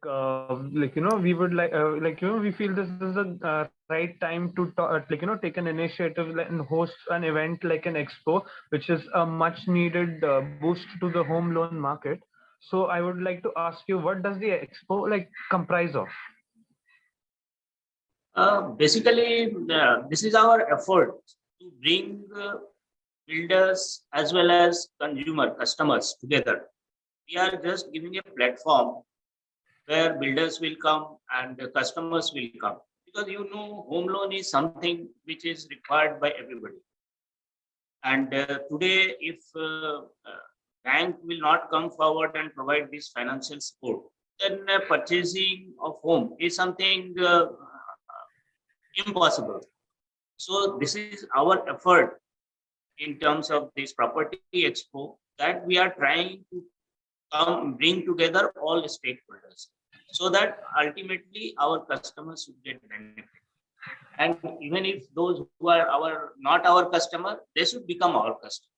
we would we feel this is the right time to take an initiative and host an event like an expo, which is a much needed boost to the home loan market. So I would like to ask you, what does the expo comprise of? Basically, this is our effort to bring builders as well as consumer customers together. We are just giving a platform where builders will come and the customers will come, because home loan is something which is required by everybody. And today, if bank will not come forward and provide this financial support, then purchasing of home is something impossible. So this is our effort in terms of this property expo, that we are trying to bring together all stakeholders, so that ultimately our customers should get benefit. And even if those who are not our customer, they should become our customer.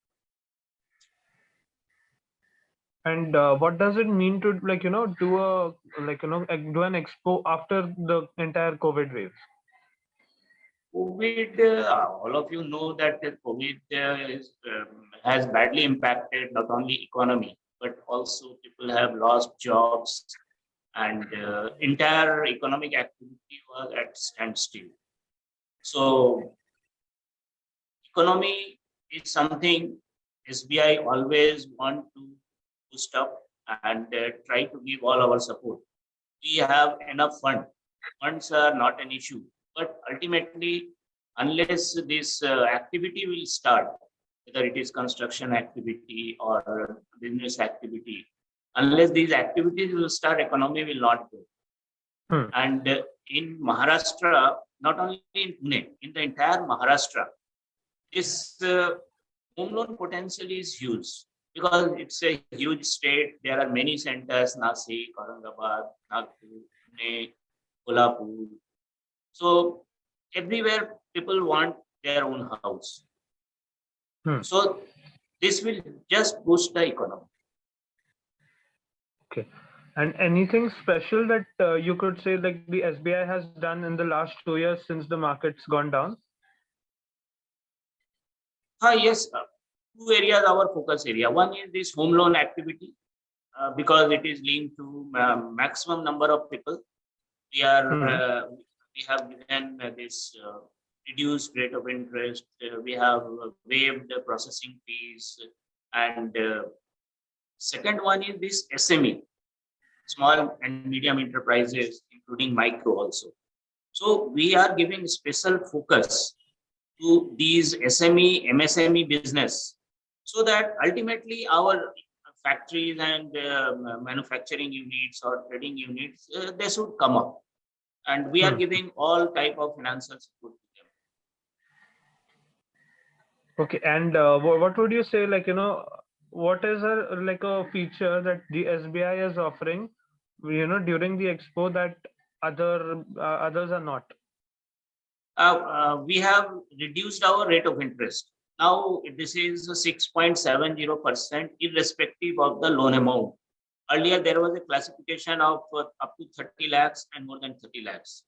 And what does it mean to do a do an expo after the entire COVID wave? COVID, all of you know that COVID has badly impacted not only economy, but also people have lost jobs, and entire economic activity was at standstill. So economy is something SBI always want to boost up and try to give all our support. We have enough funds are not an issue, but ultimately, unless this activity will start, whether it is construction activity or business activity, unless these activities will start, economy will not go. And in Maharashtra, not only in Pune, in the entire Maharashtra, this home loan potential is huge, because it's a huge state. There are many centers: Nasik, Aurangabad, Nagpur, Pune, Kolhapur. So everywhere people want their own house. So this will just boost the economy. Okay. And anything special that you could say like the SBI has done in the last 2 years since the market's gone down? Yes, two areas our focus area. One is this home loan activity, because it is linked to maximum number of people. We have given this reduced rate of interest. We have waived the processing fees, and second one is this SME, small and medium enterprises, including micro also. So we are giving special focus to these SME, MSME business, so that ultimately our factories and manufacturing units or trading units, they should come up. And we are giving all type of financial support to them. Okay, and what would you say, what is a feature that the SBI is offering, during the expo that others are not? We have reduced our rate of interest. Now this is 6.70%, irrespective of the loan amount. Earlier, there was a classification of up to 30 lakhs and more than 30 lakhs.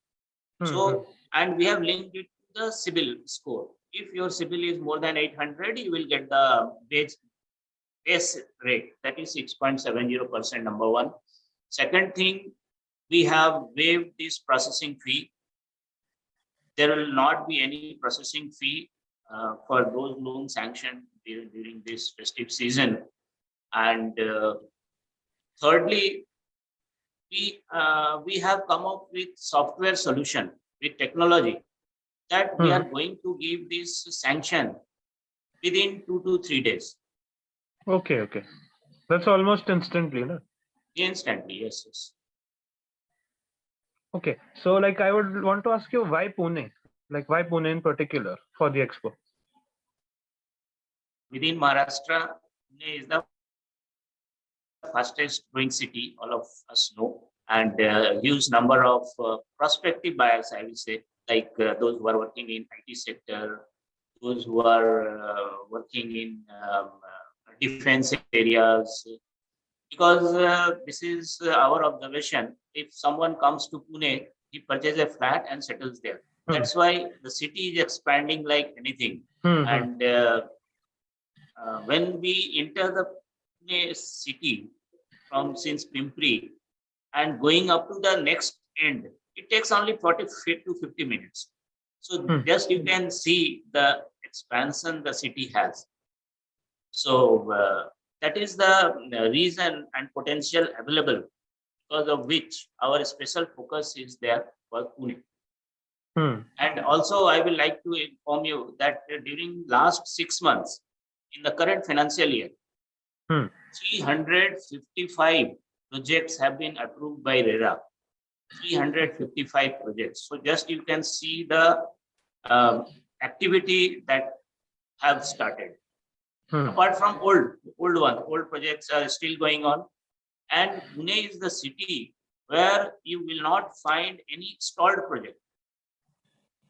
So, and we have linked it to the CIBIL score. If your CIBIL is more than 800, you will get the base rate, that is 6.70%, number one. Second thing, we have waived this processing fee. There will not be any processing fee for those loans sanctioned during this festive season. And thirdly, we have come up with software solution with technology, that we are going to give this sanction within 2 to 3 days. Okay. That's almost instantly, no? Instantly, yes. Okay, so I would want to ask you, why Pune? Why Pune in particular for the expo? Within Maharashtra, Pune is the fastest growing city, all of us know, and a huge number of prospective buyers, I will say, those who are working in IT sector, those who are working in defense areas, because this is our observation. If someone comes to Pune, he purchases a flat and settles there. That's why the city is expanding like anything. And when we enter the Pune city from since Pimpri and going up to the next end, it takes only 40 to 50 minutes. So just you can see the expansion the city has. So that is the reason and potential available, because of which our special focus is there for Pune. And also, I will like to inform you that during last 6 months in the current financial year, 355 projects have been approved by RERA. 355 projects. So just you can see the activity that have started. Apart from old projects are still going on. And Pune is the city where you will not find any stalled project.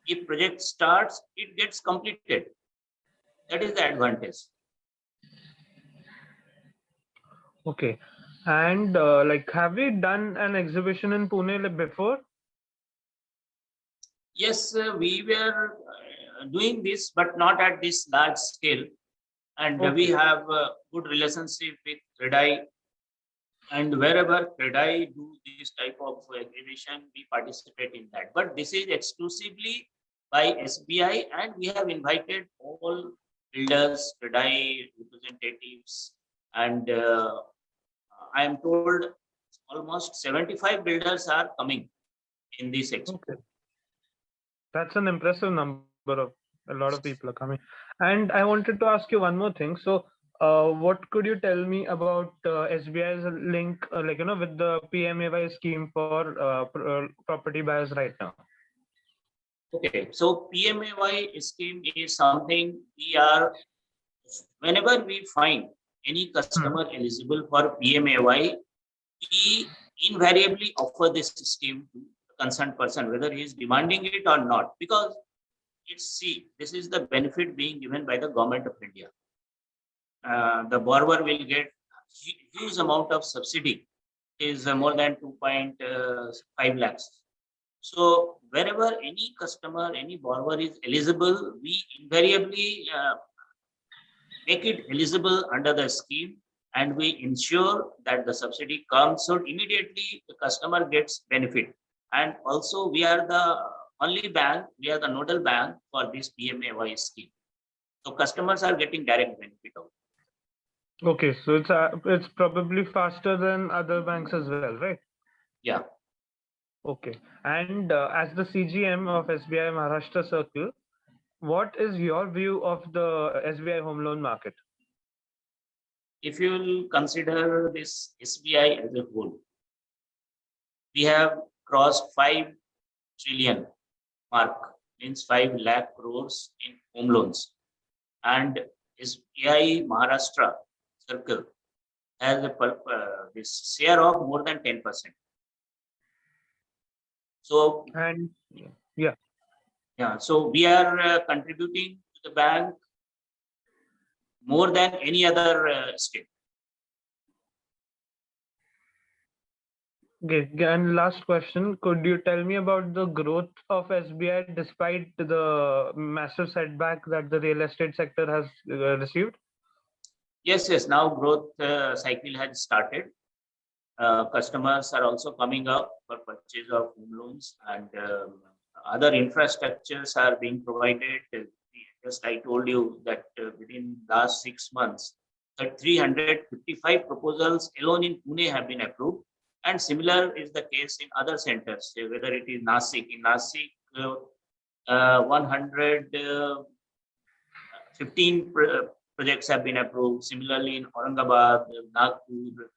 If project starts, it gets completed. That is the advantage. Okay. And like, have we done an exhibition in Pune before? Yes, we were doing this, but not at this large scale. And we have a good relationship with CREDAI. And wherever CREDAI do this type of exhibition, we participate in that. But this is exclusively by SBI, and we have invited all builders, CREDAI representatives, and I am told almost 75 builders are coming in this expo. Okay. That's an impressive number of a lot of people are coming. And I wanted to ask you one more thing. So what could you tell me about SBI's link, with the PMAY scheme for property buyers right now? Okay, so PMAY scheme is something we are, whenever we find any customer eligible for PMAY, we invariably offer this scheme to the concerned person, whether he is demanding it or not, because this is the benefit being given by the government of India. The borrower will get huge amount of subsidy, is more than 2.5 lakhs. So wherever any customer, any borrower is eligible, we invariably make it eligible under the scheme, and we ensure that the subsidy comes, so immediately the customer gets benefit. And also we are the only bank, we are the nodal bank for this PMAY scheme. So customers are getting direct benefit of it. Okay, so it's probably faster than other banks as well, right? Yeah. Okay. And as the CGM of SBI Maharashtra Circle, what is your view of the SBI home loan market? If you will consider this SBI as a whole, we have crossed 5 trillion mark, means 5 lakh crores in home loans. And SBI Maharashtra Circle has this share of more than 10%. So, and yeah, so we are contributing to the bank more than any other state. Okay, and last question, could you tell me about the growth of SBI despite the massive setback that the real estate sector has received? Yes, now growth cycle has started. Customers are also coming up for purchase of home loans, and other infrastructures are being provided. Just I told you that within last 6 months, 355 proposals alone in Pune have been approved. And similar is the case in other centers, whether it is Nasik. In Nasik, 115 projects have been approved. Similarly, in Aurangabad, Nagpur,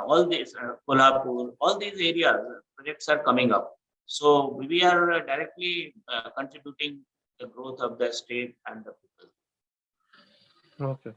all these, Kolhapur, all these areas, projects are coming up. So we are directly contributing the growth of the state and the people. Okay.